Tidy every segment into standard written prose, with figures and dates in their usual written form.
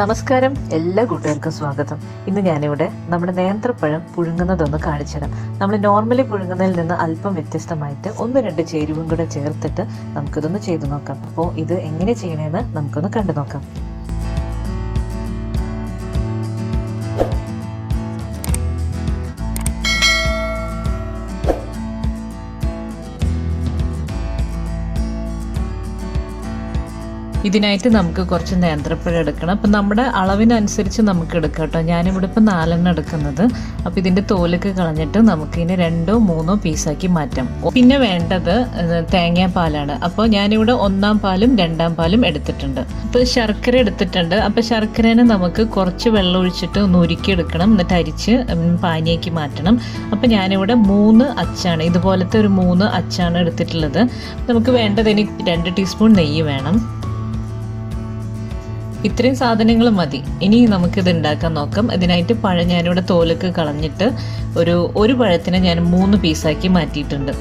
നമസ്കാരം, എല്ലാ കൂട്ടുകാർക്കും സ്വാഗതം. ഇന്ന് ഞാനിവിടെ നമ്മുടെ നേന്ത്രപ്പഴം പുഴുങ്ങുന്നതൊന്ന് കാണിച്ചുതരാം. നമ്മൾ നോർമലി പുഴുങ്ങുന്നതിൽ നിന്ന് അല്പം വ്യത്യസ്തമായിട്ട് 1-2 ചേരുവയും കൂടെ ചേർത്തിട്ട് നമുക്കിതൊന്ന് ചെയ്തു നോക്കാം. അപ്പോൾ ഇത് എങ്ങനെ ചെയ്യണമെന്ന് നമുക്കൊന്ന് കണ്ടു നോക്കാം. ഇതിനായിട്ട് നമുക്ക് കുറച്ച് നേന്ത്രപ്പഴം എടുക്കണം. അപ്പം നമ്മുടെ അളവിനനുസരിച്ച് നമുക്ക് എടുക്കാം കേട്ടോ. ഞാനിവിടെ ഇപ്പോൾ 4 എടുക്കുന്നത്. അപ്പോൾ ഇതിൻ്റെ തോലൊക്കെ കളഞ്ഞിട്ട് നമുക്കിതിനെ 2-3 പീസാക്കി മാറ്റാം. പിന്നെ വേണ്ടത് തേങ്ങാപ്പാലാണ്. അപ്പോൾ ഞാനിവിടെ 1-ാം പാലും 2-ാം പാലും എടുത്തിട്ടുണ്ട്. ഇപ്പോൾ ശർക്കര എടുത്തിട്ടുണ്ട്. അപ്പോൾ ശർക്കരേനെ നമുക്ക് കുറച്ച് വെള്ളം ഒഴിച്ചിട്ട് ഒന്ന് ഉരുക്കിയെടുക്കണം, എന്നിട്ട് അരിച്ച് പാനിയാക്കി മാറ്റണം. അപ്പോൾ ഞാനിവിടെ 3 അച്ചാണ്, ഇതുപോലത്തെ ഒരു 3 അച്ചാണ് എടുത്തിട്ടുള്ളത്. നമുക്ക് വേണ്ടത് ഇനി 2 ടീസ്പൂൺ നെയ്യ് വേണം. ഇത്രയും സാധനങ്ങൾ മതി. ഇനി നമുക്കിത് ഉണ്ടാക്കാൻ നോക്കാം. ഇതിനായിട്ട് പഴം ഞാനിവിടെ തോലൊക്കെ കളഞ്ഞിട്ട് ഒരു പഴത്തിനെ ഞാൻ 3 പീസാക്കി മാറ്റിയിട്ടുണ്ട്.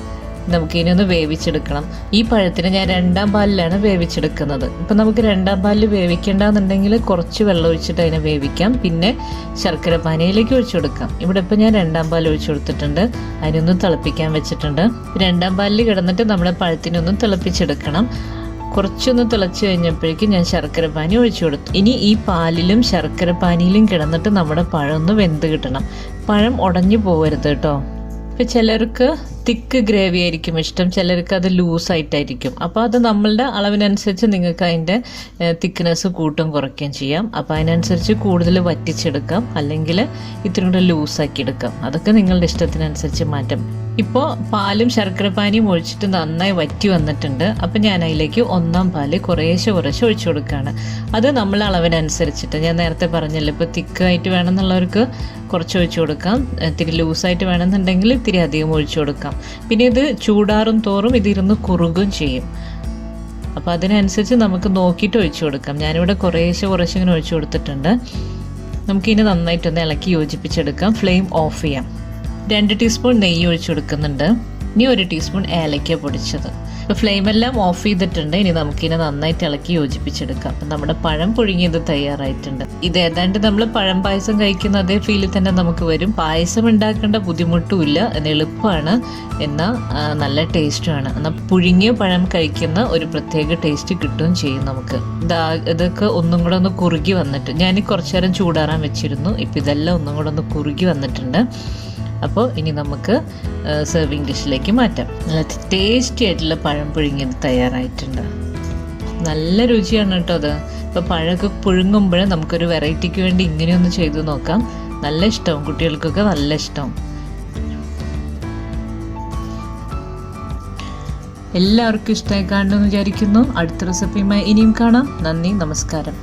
നമുക്കിനി ഒന്ന് വേവിച്ചെടുക്കണം. ഈ പഴത്തിന് ഞാൻ 2-ാം പാലിലാണ് വേവിച്ചെടുക്കുന്നത്. ഇപ്പം നമുക്ക് 2-ാം പാലിൽ വേവിക്കേണ്ടെന്നുണ്ടെങ്കിൽ കുറച്ച് വെള്ളം ഒഴിച്ചിട്ട് അതിനെ വേവിക്കാം. പിന്നെ ശർക്കര പാനിയിലേക്ക് ഒഴിച്ചു കൊടുക്കാം. ഇവിടെ ഇപ്പം ഞാൻ 2-ാം പാൽ ഒഴിച്ചു കൊടുത്തിട്ടുണ്ട്. അതിനൊന്ന് തിളപ്പിക്കാൻ വെച്ചിട്ടുണ്ട്. 2-ാം പാലിൽ കിടന്നിട്ട് നമ്മുടെ പഴത്തിനൊന്നും തിളപ്പിച്ചെടുക്കണം. കുറച്ചൊന്ന് തിളച്ച് കഴിഞ്ഞപ്പോഴേക്കും ഞാൻ ശർക്കര പാനി ഒഴിച്ചു കൊടുത്തു. ഇനി ഈ പാലിലും ശർക്കര പാനിയിലും കിടന്നിട്ട് നമ്മുടെ പഴം ഒന്ന് വെന്ത് കിട്ടണം. പഴം ഉടഞ്ഞു പോകരുത് കേട്ടോ. ഇപ്പം ചിലർക്ക് തിക്ക് ഗ്രേവി ആയിരിക്കും ഇഷ്ടം, ചിലർക്ക് അത് ലൂസായിട്ടായിരിക്കും. അപ്പോൾ അത് നമ്മളുടെ അളവിനനുസരിച്ച് നിങ്ങൾക്ക് അതിൻ്റെ തിക്നെസ് കൂട്ടും കുറയ്ക്കുകയും ചെയ്യാം. അപ്പോൾ അതിനനുസരിച്ച് കൂടുതൽ വറ്റിച്ചെടുക്കാം, അല്ലെങ്കിൽ ഇത്തിരി കൂടെ ലൂസാക്കി എടുക്കാം. അതൊക്കെ നിങ്ങളുടെ ഇഷ്ടത്തിനനുസരിച്ച് മാറ്റാം. ഇപ്പോൾ പാലും ശർക്കരപ്പാനിയും ഒഴിച്ചിട്ട് നന്നായി വറ്റി വന്നിട്ടുണ്ട്. അപ്പം ഞാൻ അതിലേക്ക് 1-ാം പാല് കുറേശ്ശെ ഒഴിച്ചു കൊടുക്കുകയാണ്. അത് നമ്മളെ അളവിനനുസരിച്ചിട്ട്, ഞാൻ നേരത്തെ പറഞ്ഞല്ലോ, ഇപ്പോൾ തിക്കായിട്ട് വേണമെന്നുള്ളവർക്ക് കുറച്ച് ഒഴിച്ചു കൊടുക്കാം, ഇത്തിരി ലൂസായിട്ട് വേണമെന്നുണ്ടെങ്കിൽ ഇത്തിരി അധികം ഒഴിച്ചു കൊടുക്കാം. പിന്നെ ഇത് ചൂടാറും തോറും ഇതിരുന്ന് കുറുകും ചെയ്യും. അപ്പോൾ അതിനനുസരിച്ച് നമുക്ക് നോക്കിയിട്ട് ഒഴിച്ചു കൊടുക്കാം. ഞാനിവിടെ കുറേശ്ശെ ഇങ്ങനെ ഒഴിച്ചു കൊടുത്തിട്ടുണ്ട്. നമുക്കിനി നന്നായിട്ടൊന്ന് ഇളക്കി യോജിപ്പിച്ചെടുക്കാം. ഫ്ലെയിം ഓഫ് ചെയ്യാം. 2 ടീസ്പൂൺ നെയ്യ് ഒഴിച്ചു കൊടുക്കുന്നുണ്ട്. ഇനി 1 ടീസ്പൂൺ ഏലക്ക പൊടിച്ചത്. ഇപ്പോൾ ഫ്ലെയിമെല്ലാം ഓഫ് ചെയ്തിട്ടുണ്ട്. ഇനി നമുക്കിതിനെ നന്നായിട്ട് ഇളക്കി യോജിപ്പിച്ചെടുക്കാം. അപ്പം നമ്മുടെ പഴം പുഴുങ്ങിയത് തയ്യാറായിട്ടുണ്ട്. ഇത് ഏതാണ്ട് നമ്മൾ പഴം പായസം കഴിക്കുന്ന അതേ ഫീലിൽ തന്നെ നമുക്ക് വരും. പായസം ഉണ്ടാക്കേണ്ട ബുദ്ധിമുട്ടുമില്ല, എളുപ്പമാണ്, എന്നാൽ നല്ല ടേസ്റ്റുമാണ്. എന്നാൽ പുഴുങ്ങിയ പഴം കഴിക്കുന്ന ഒരു പ്രത്യേക ടേസ്റ്റ് കിട്ടുകയും ചെയ്യും നമുക്ക്. ഇതൊക്കെ ഒന്നും കൂടെ ഒന്ന് കുറുകി വന്നിട്ട്, ഞാൻ കുറച്ചു നേരം ചൂടാറാൻ വെച്ചിരുന്നു. ഇപ്പം ഇതെല്ലാം ഒന്നും കൂടെ ഒന്ന് കുറുകി വന്നിട്ടുണ്ട്. അപ്പോൾ ഇനി നമുക്ക് സെർവിങ് ഡിഷിലേക്ക് മാറ്റാം. നല്ല ടേസ്റ്റി ആയിട്ടുള്ള പഴം പുഴുങ്ങിയത് തയ്യാറായിട്ടുണ്ട്. നല്ല രുചിയാണ് കേട്ടോ അത്. ഇപ്പോൾ പഴമൊക്കെ പുഴുങ്ങുമ്പോൾ നമുക്കൊരു വെറൈറ്റിക്ക് വേണ്ടി ഇങ്ങനെയൊന്ന് ചെയ്തു നോക്കാം. നല്ല ഇഷ്ടവും, കുട്ടികൾക്കൊക്കെ നല്ല ഇഷ്ടവും. എല്ലാവർക്കും ഇഷ്ടമായി കാണുമെന്ന് വിചാരിക്കുന്നു. അടുത്ത റെസിപ്പിയുമായി ഇനിയും കാണാം. നന്ദി, നമസ്കാരം.